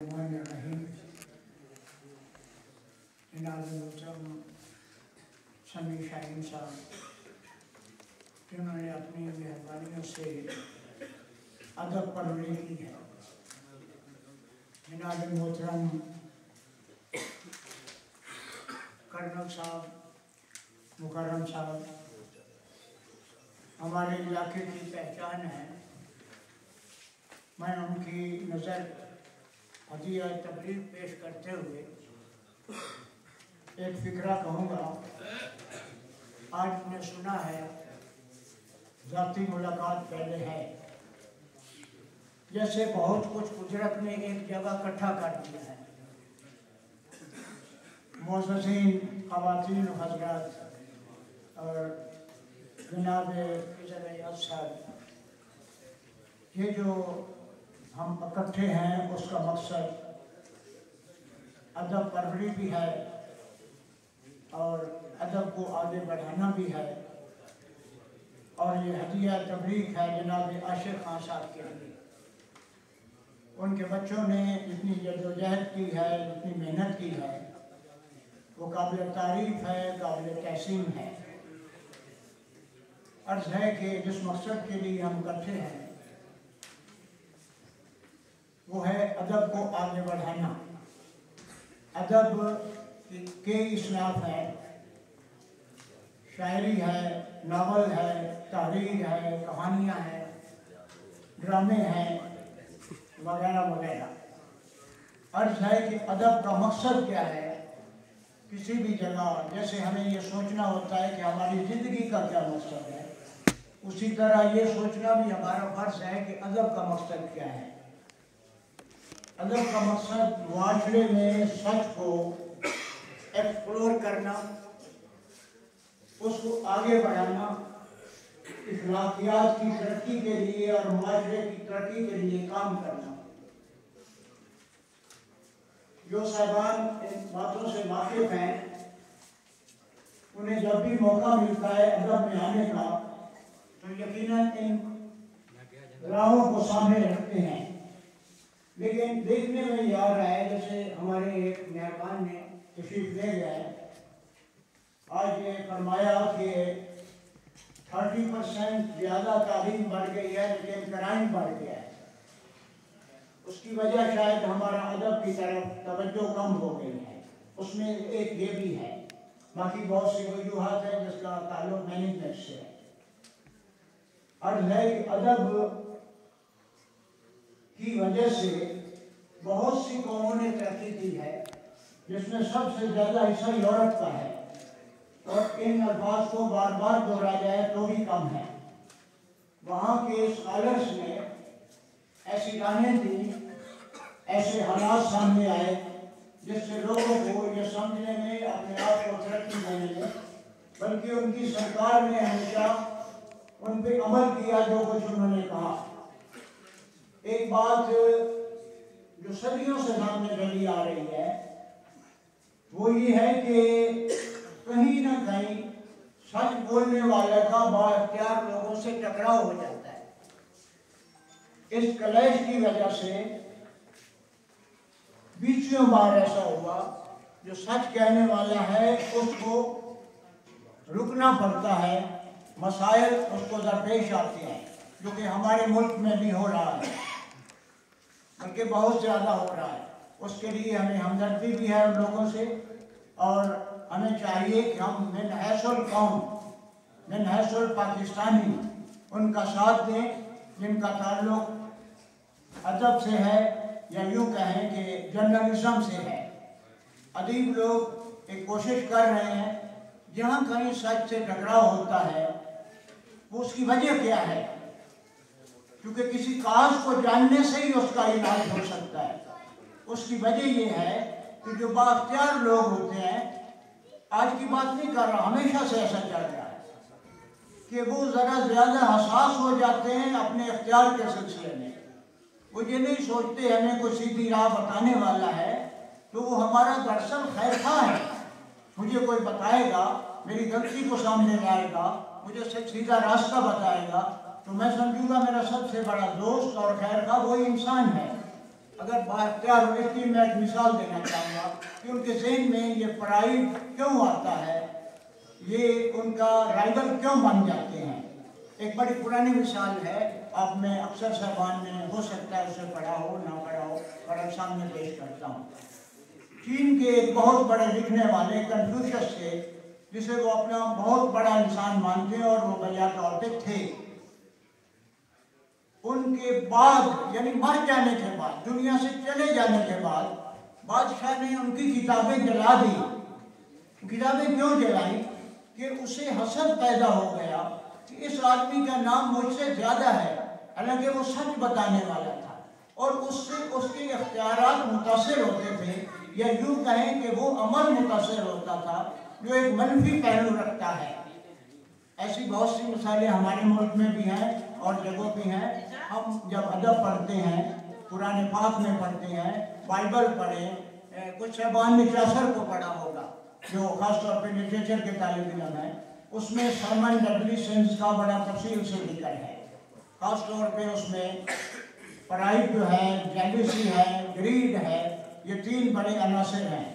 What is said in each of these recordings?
समी शाहीन साहब जिन्होंने अपनी मेहरबानियों से अदब परवरी की है। जनाब मोहतरम कर्नल साहब, मुकर्रम साहब हमारे इलाके की पहचान है। मैं उनकी नज़र हदिया तबलीग पेश करते हुए एक फ़िक्रा कहूँगा। आज मैंने सुना है ज़ाती मुलाकात पहले है, जैसे बहुत कुछ कुदरत ने एक जगह इकट्ठा कर दिया है। मोअज़्ज़ज़ीन, ख़वातीन, हज़रात और जनाब साहब, ये जो हम इकट्ठे हैं उसका मकसद अदब परवरी भी है और अदब को आगे बढ़ाना भी है। और ये हदिया तबलीग है जनाब आशिक़ खान साहब के लिए। उनके बच्चों ने जितनी जद्दोजहद की है, जितनी मेहनत की है, वो काबिल तारीफ़ है, काबिल तहसीन है। अर्ज़ है कि जिस मकसद के लिए हम इकट्ठे हैं वो है अदब को आगे बढ़ाना। अदब के इसनाफ है, शायरी है, नावल है, तहरीर है, कहानियाँ हैं, ड्रामे हैं, वगैरह वगैरह। अर्ज़ है कि अदब का मकसद क्या है। किसी भी जगह जैसे हमें ये सोचना होता है कि हमारी ज़िंदगी का क्या मकसद है, उसी तरह ये सोचना भी हमारा फ़र्ज़ है कि अदब का मकसद क्या है। अदब का मकसद मुआशरे में सच को एक्सप्लोर करना, उसको आगे बढ़ाना, इखलाकियात की तरक्की के लिए और मुआशरे की तरक्की के लिए काम करना। जो साहबान इन बातों से वाकिफ़ हैं, उन्हें जब भी मौका मिलता है अदब में आने का तो यकीनन इन राहों को सामने रखते हैं। लेकिन देखने में ये आ रहा है जैसे हमारे एक मेहमान ने तशरीफ़ ले गया है। आज ये फरमाया कि 30% ज़्यादा तालीम बढ़ गई है लेकिन क्राइम बढ़ गया है। उसकी वजह शायद हमारा अदब की तरफ तवज्जो कम हो गई है। उसमें एक ये भी है, बाकी बहुत सी वजूहात है जिसका ताल्लुक मैनेजमेंट से है। अर्ज़ है कि अदब की वजह से बहुत सी कौमों ने तरक्की की है, जिसमें सबसे ज़्यादा हिस्सा यूरोप का है। और इन अल्फाज को बार बार दोहराया जाए तो भी कम है। वहाँ के स्कॉलर्स ने ऐसी राहें दी, ऐसे हालात सामने आए जिससे लोगों को ये समझने में अपने आप को तरक्की देने में, बल्कि उनकी सरकार ने हमेशा उन पर अमल किया जो कुछ उन्होंने कहा। एक बात जो सदियों से सामने चली आ रही है वो ये है कि कहीं ना कहीं सच बोलने वाले का बाख्तियार लोगों से टकराव हो जाता है। इस क्लैश की वजह से बीचों बार ऐसा हुआ जो सच कहने वाला है उसको रुकना पड़ता है, मसाइल उसको दरपेश आते हैं, जो कि हमारे मुल्क में भी हो रहा है, बल्कि बहुत ज़्यादा हो रहा है। उसके लिए हमें हमदर्दी भी है उन लोगों से और हमें चाहिए कि हम मिन हैसुल कौम, मिन हैसुल पाकिस्तानी उनका साथ दें जिनका ताल्लुक अदब से है, या यूँ कहें कि जर्नलिज्म से है। अदीब लोग एक कोशिश कर रहे हैं, जहाँ कहीं सच से टकराव होता है वो उसकी वजह क्या है, क्योंकि किसी काज को जानने से ही उसका इलाज हो सकता है। उसकी वजह ये है कि जो बाख्तियार लोग होते हैं, आज की बात नहीं कर रहा, हमेशा से ऐसा चल रहा है कि वो ज़रा ज़्यादा हसास हो जाते हैं अपने इख्तियार के सिलसिले में। वो ये नहीं सोचते हमें कोई सीधी राह बताने वाला है, तो वो हमारा दरअसल खैरख्वाह है। मुझे कोई बताएगा, मेरी गलती को सामने लाएगा, मुझे सीधा रास्ता बताएगा, तो मैं समझूंगा मेरा सबसे बड़ा दोस्त और खैरख्वाह वही इंसान है। अगर बाख्तियार हुई, मैं एक मिसाल देना चाहूँगा कि उनके ज़हन में ये पढ़ाई क्यों आता है, ये उनका राइवल क्यों बन जाते हैं। एक बड़ी पुरानी मिसाल है, आप में अक्सर साहबान ने हो सकता है उसे पढ़ा हो ना पढ़ा हो, और अब सामने पेश करता हूँ। चीन के एक बहुत बड़े लिखने वाले कन्फ्यूशियस थे, जिसे वो अपना बहुत बड़ा इंसान मानते हैं और वो बजा तौर पे थे। उनके बाद यानी मर जाने के बाद, दुनिया से चले जाने के बाद, बादशाह ने उनकी किताबें जला दी। किताबें क्यों जलाई? कि उसे हसद पैदा हो गया कि इस आदमी का नाम मुझसे ज्यादा है, हालांकि वो सच बताने वाला था और उससे उसके इख्तियारात मुतासिर होते थे, या यूँ कहें कि वो अमल मुतासिर होता था जो एक मनफी पहलू रखता है। ऐसी बहुत सी मिसालें हमारे मुल्क में भी हैं और जगहों पे हैं। हम जब अदब पढ़ते हैं, कुरान पाक में पढ़ते हैं, बाइबल पढ़ें, कुछ शहबान ने चासर को पढ़ा होगा जो खासतौर पर लिटरेचर के तालिब इल्म है, उसमें सरमन डडली सेंस का बड़ा तफसील से जिक्र है। खासतौर पे उसमें पढ़ाई जो है, जेलसी है, ग्रीड है, ये तीन बड़े अनासर हैं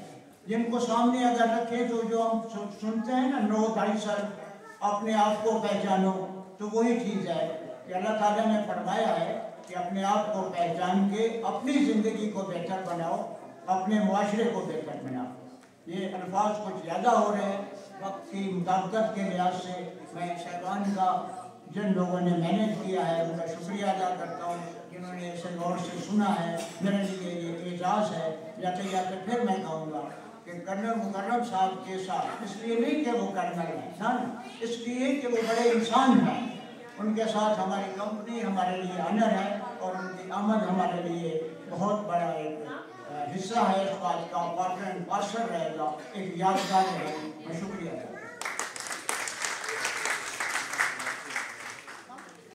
जिनको सामने अगर रखें तो जो हम सुनते हैं ना, नो दाई सर, अपने आप को पहचानो, तो वही चीज़ है कि अल्लाह ताला ने फरमाया है कि अपने आप को पहचान के अपनी ज़िंदगी को बेहतर बनाओ, अपने मुआशरे को बेहतर बनाओ। ये अल्फाज कुछ ज़्यादा हो रहे हैं वक्त की मुताबिकत के लिहाज से। मैं साहिबान का जिन लोगों ने मैनेज किया है उनका शुक्रिया अदा करता हूँ, जिन्होंने इसे गौर से सुना है। मेरे लिए ये एजाज़ है। जाते जाते फिर मैं कहूँगा कि कर्नल मुकर्रम साहब के साथ, इसलिए नहीं कि वो कर्नल हैं ना, इसलिए कि वो बड़े इंसान हैं, उनके साथ हमारी कंपनी हमारे लिए ऑनर है और उनकी आमद हमारे लिए बहुत बड़ा एक हिस्सा है। इस बात का पार्टनर पार्षद रहेगा, एक यादगार रहेगी।